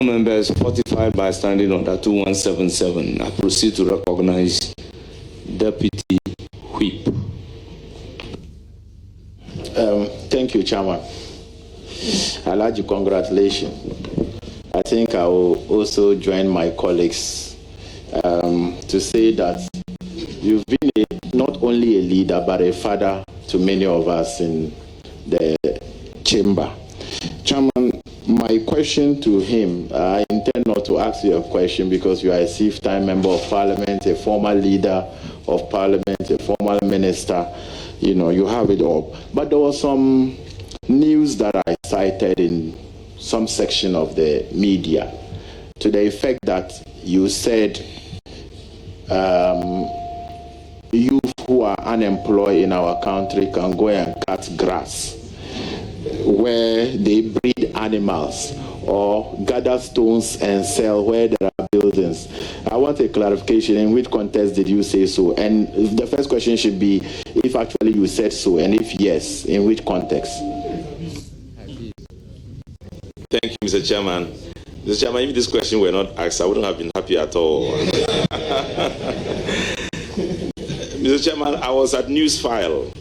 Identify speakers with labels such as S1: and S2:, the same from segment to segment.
S1: Members, fortified by standing order 2177, I proceed to recognize Deputy Whip.
S2: Thank you, Chairman. Alaji, congratulations. I think I will also join my colleagues to say that you've been not only a leader, but a father to many of us in the chamber. Chairman, my question to him, I intend not to ask you a question because you are a six-time member of parliament, a former leader of parliament, a former minister, you know, you have it all. But there was some news that I cited in some section of the media to the effect that you said youth who are unemployed in our country can go and cut grass where they breed animals or gather stones and sell where there are buildings. I want a clarification. In which context did you say so? And the first question should be if actually you said so, and if yes, in which context?
S3: Thank you, Mr. Chairman. Mr. Chairman, if this question were not asked, I wouldn't have been happy at all. Mr. Chairman, I was at Newsfile.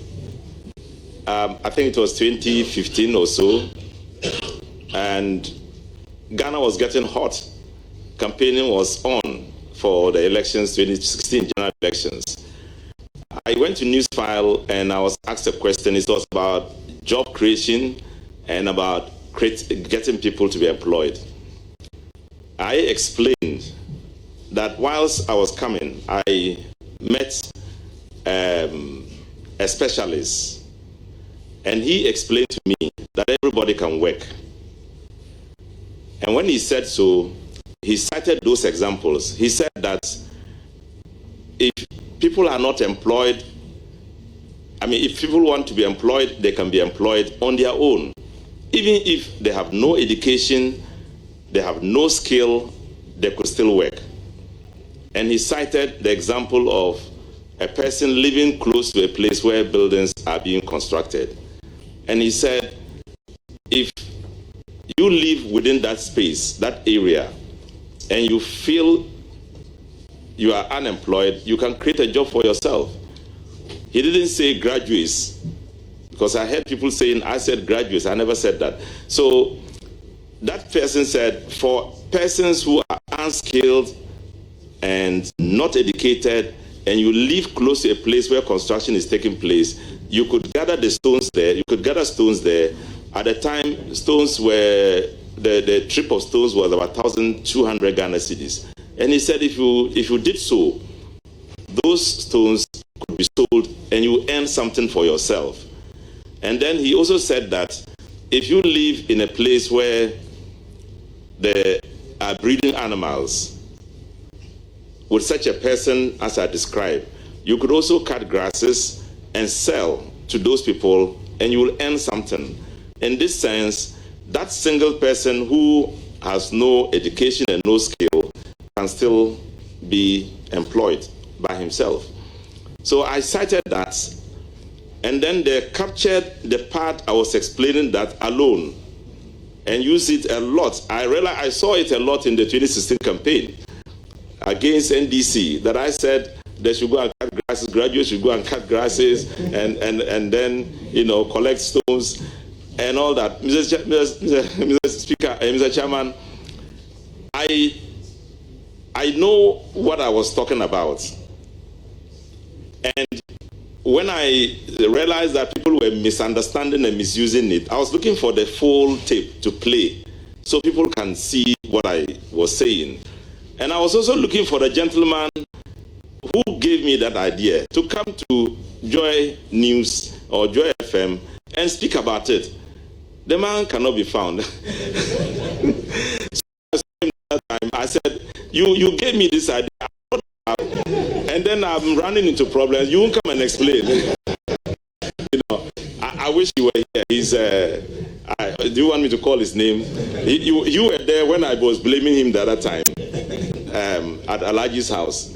S3: I think it was 2015 or so, and Ghana was getting hot. Campaigning was on for the elections, 2016 general elections. I went to Newsfile and I was asked a question. It was about job creation and about getting people to be employed. I explained that whilst I was coming, I met a specialist. And he explained to me that everybody can work. And when he said so, he cited those examples. He said that if people are not employed, if people want to be employed, they can be employed on their own. Even if they have no education, they have no skill, they could still work. And he cited the example of a person living close to a place where buildings are being constructed. And he said, if you live within that space, that area, and you feel you are unemployed, you can create a job for yourself. He didn't say graduates, because I heard people saying, I said graduates, I never said that. So that person said, for persons who are unskilled and not educated, and you live close to a place where construction is taking place, you could gather the stones there, you could gather stones there. At the time, stones were, the trip of stones was about 1,200 Ghana cedis. And he said if you did so, those stones could be sold and you earn something for yourself. And then he also said that if you live in a place where there are breeding animals, with such a person as I described, you could also cut grasses and sell to those people and you will earn something. In this sense, that single person who has no education and no skill can still be employed by himself. So I cited that, and then they captured the part I was explaining that alone and used it a lot. I realized I saw it a lot in the 2016 campaign against NDC, that I said they should go and cut grasses, graduates should go and cut grasses and then, collect stones and all that. Mr. Speaker, Mr. Chairman, I know what I was talking about. And when I realized that people were misunderstanding and misusing it, I was looking for the full tape to play so people can see what I was saying. And I was also looking for the gentleman who gave me that idea to come to Joy News or Joy FM and speak about it. The man cannot be found. So I said, you gave me this idea, and then I'm running into problems. You won't come and explain. I wish you were here. He's do you want me to call his name? You were there when I was blaming him the other time at Alaji's house.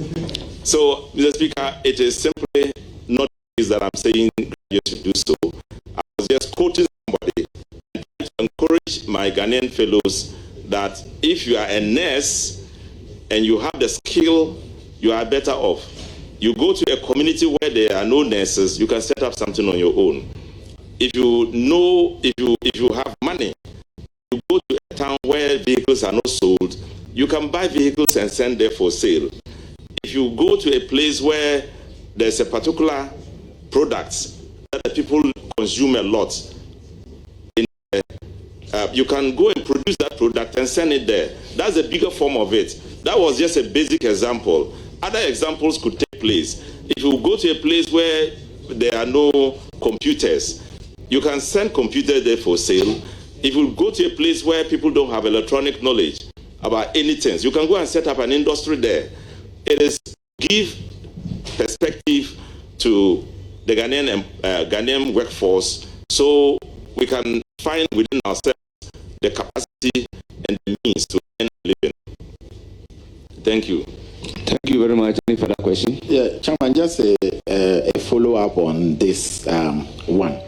S3: So, Mr. Speaker, it is simply not that I'm saying you should do so. I was just quoting somebody and trying to encourage my Ghanaian fellows that if you are a nurse and you have the skill, you are better off. You go to a community where there are no nurses, you can set up something on your own. If you have money, you go to a town where vehicles are not sold, you can buy vehicles and send them for sale. If you go to a place where there's a particular product that the people consume a lot, you can go and produce that product and send it there. That's a bigger form of it. That was just a basic example. Other examples could take place. If you go to a place where there are no computers, you can send computers there for sale. If you go to a place where people don't have electronic knowledge about anything, you can go and set up an industry there. It is give perspective to the Ghanaian workforce, so we can find within ourselves the capacity and the means to earn a living. Thank you.
S1: Thank you very much. Any further question?
S2: Yeah, Chairman, just a follow-up on this one.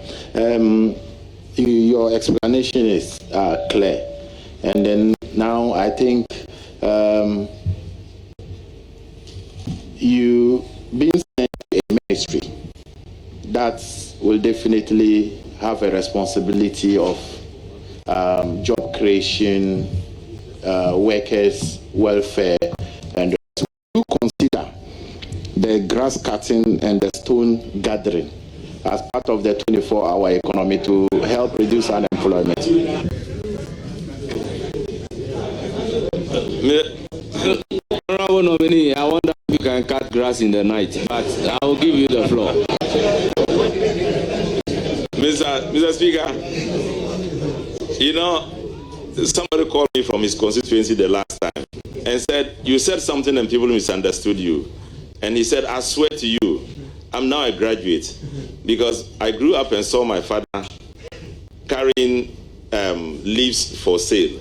S2: Your explanation is clear. And then now I think you being sent to a ministry that will definitely have a responsibility of job creation, workers' welfare, and do you consider the grass cutting and the stone gathering as part of the 24-hour economy to help reduce unemployment?
S1: Honorable nominee, I wonder if you can cut grass in the night, but I will give you the floor.
S3: Mr. Speaker, you know, somebody called me from his constituency the last time and said, you said something and people misunderstood you. And he said, I swear to you, I'm now a graduate because I grew up and saw my father carrying leaves for sale.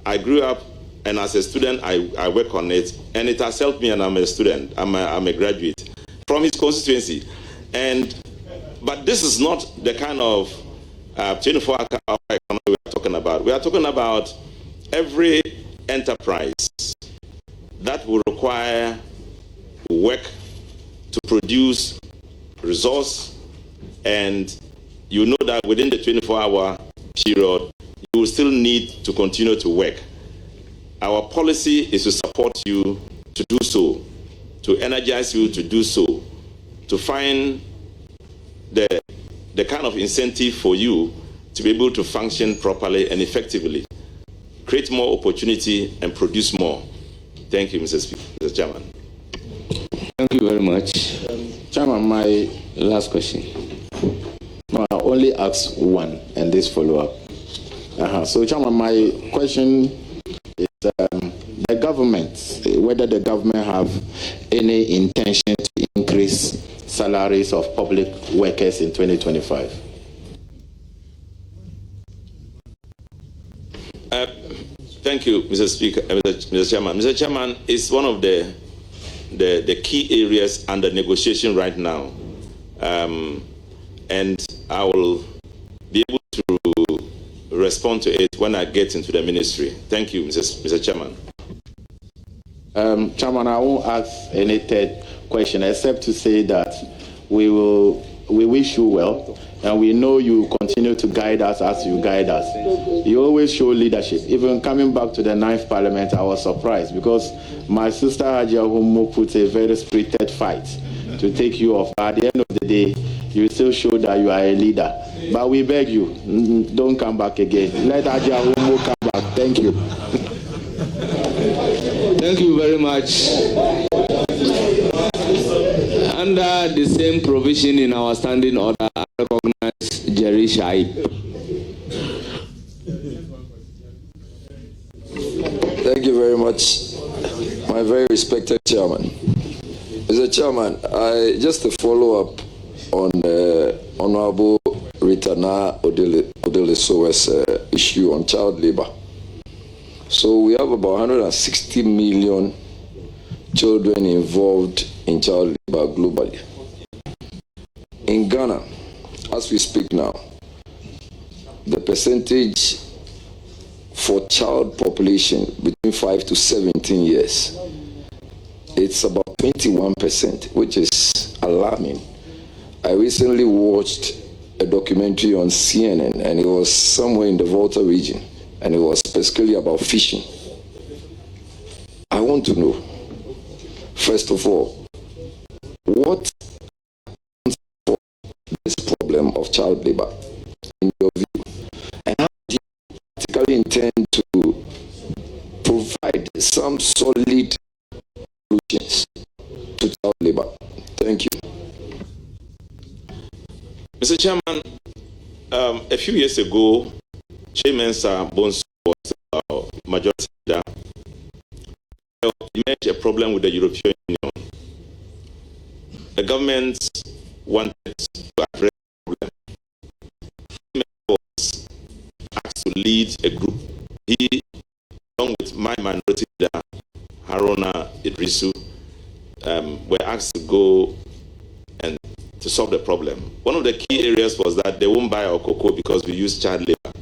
S3: I grew up, and as a student, I work on it, and it has helped me, and I'm a student. I'm a graduate from his constituency. But this is not the kind of 24-hour economy we are talking about. We are talking about every enterprise that will require work to produce resource, and you know that within the 24-hour period, you will still need to continue to work. Our policy is to support you to do so, to energize you to do so, to find the kind of incentive for you to be able to function properly and effectively, create more opportunity and produce more. Thank you, Mr. Chairman.
S1: Thank you very much.
S2: Chairman, my
S1: last question.
S2: No, I only ask one and this follow-up. So, Chairman, my question is the government, whether the government have any intention to increase salaries of public workers in 2025.
S3: Thank you, Mr. Speaker, Mr. Chairman. Mr. Chairman, it's one of the key areas under negotiation right now, and I will be able to respond to it when I get into the ministry. Thank you, Mr. Chairman.
S2: Chairman, I won't ask any third question except to say that we wish you well, and we know you continue to guide us as you guide us. You always show leadership. Even coming back to the 9th Parliament, I was surprised because my sister Hajia Humo put a very spirited fight to take you off. But at the end of the day, you still show that you are a leader. But we beg you, don't come back again. Let Hajia Humo come back. Thank you.
S1: Thank you very much. Under the same provision in our standing order, I recognize Jerry Shaib.
S4: Thank you very much, my very respected chairman. Mr. Chairman, just a follow-up on Honorable Ritana Odelesowe's issue on child labor. So we have about 160 million children involved in child labor globally. In Ghana, as we speak now, the percentage for child population between 5 to 17 years, it's about 21%, which is alarming. I recently watched a documentary on CNN, and it was somewhere in the Volta region, and it was specifically about fishing. I want to know, first of all, what accounts for this problem of child labor in your view, and how do you practically intend to provide some solid solutions to child labor? Thank you.
S3: Mr. Chairman, a few years ago, Chairman Sir Bonsu was majority leader. There emerged a problem with the European Union. The government wanted to address the problem. He was asked to lead a group. He, along with my minority leader, Haruna Idrisu, were asked to go and to solve the problem. One of the key areas was that they won't buy our cocoa because we use child labor.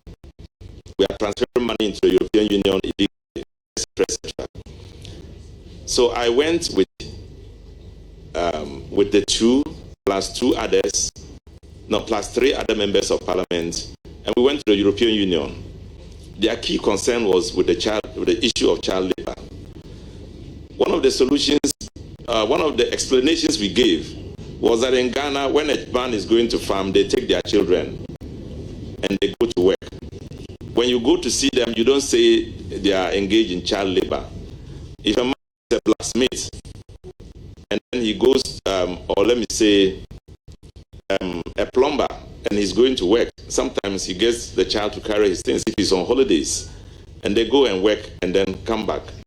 S3: We are transferring money into the European Union illegally, etc. So I went with the plus three other members of parliament, and we went to the European Union. Their key concern was with the issue of child labor. One of the solutions, one of the explanations we gave was that in Ghana, when a man is going to farm, they take their children and they go to work. When you go to see them, you don't say they are engaged in child labor. If a man is a blacksmith and then he goes, or let me say, a plumber, and he's going to work, sometimes he gets the child to carry his things if he's on holidays, and they go and work and then come back.